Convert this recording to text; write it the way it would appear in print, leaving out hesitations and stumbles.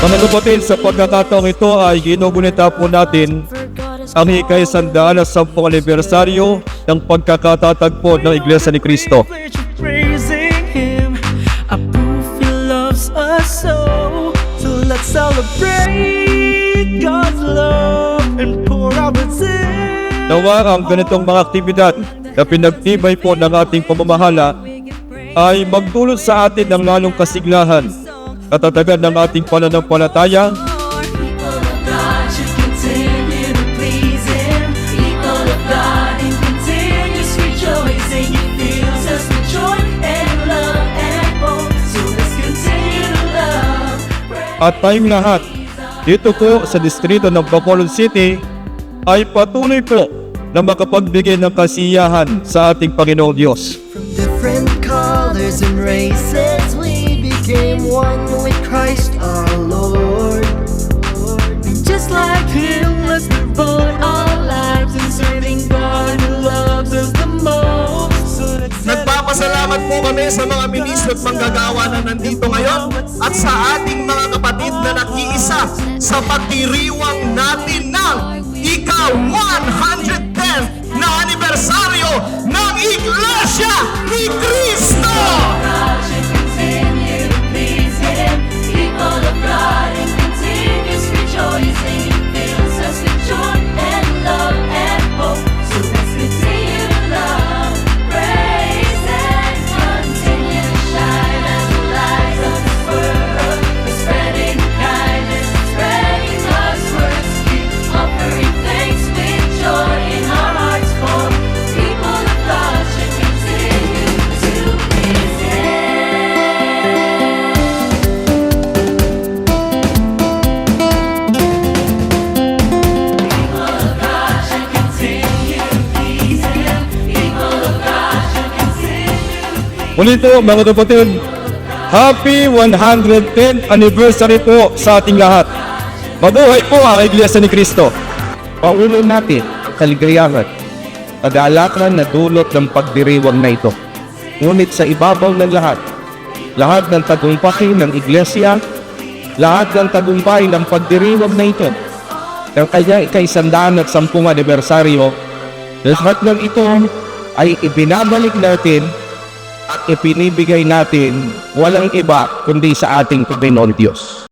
Mga kapatid, sa pagkakataong ito ay ginugunita po natin ang ika-110 anibersaryo ng pagkakatatagpo ng Iglesia ni Cristo. Praising Him, I prove He loves us so. So let's celebrate God's love and pour out His sin. Nawa ang ganitong mga aktibidad na pinagtibay po ng ating pamamahala ay magdulot sa atin ng lalong kasiglahan, katatagan ng ating pananampalataya, People of God should continue to please Him. People of God in continuous rejoicing. He fills us with joy and love and hope. So let's continue to love. at tayong lahat dito po sa distrito ng Bacolod City ay patuloy po na makapagbigay ng kasiyahan sa ating Panginoong Diyos. From different colors and races, we became one with Christ our Lord. And just like Him, let's devote our lives in serving God who loves us the most. So let's Nagpapasalamat po kami sa mga ministro at manggagawa na nandito ngayon at sa ating mga kapatid na nakiisa sa pagdiriwang natin ng ika-110 na anibersaryo ng Iglesia ni Cristo! God should continue to please Him. People of God in continuous rejoicing. He fills us with joy and love and hope. So let's continue to love, praise and continue to shine as the light of this world. We're spreading kindness, spreading God's words. Keep offering thanks with joy in our hearts for people of God should continue to please Him. People of God should continue to please Him. People of God should continue. Muli po mga kapatid, Happy 110th anniversary po sa ating lahat. Mabuhay po ang Iglesia ni Cristo. Paulo natin ang kaligayahan, pag-aalakan na dulot ng pagdiriwang na ito. Ngunit sa ibabaw ng lahat ng tagumpay ng Iglesia, lahat ng tagumpay ng pagdiriwang na ito, ng kanya ika-110 anibersaryo, lahat ng ito ay ibinabalik natin at ipinibigay natin walang iba kundi sa ating Panginoon Diyos.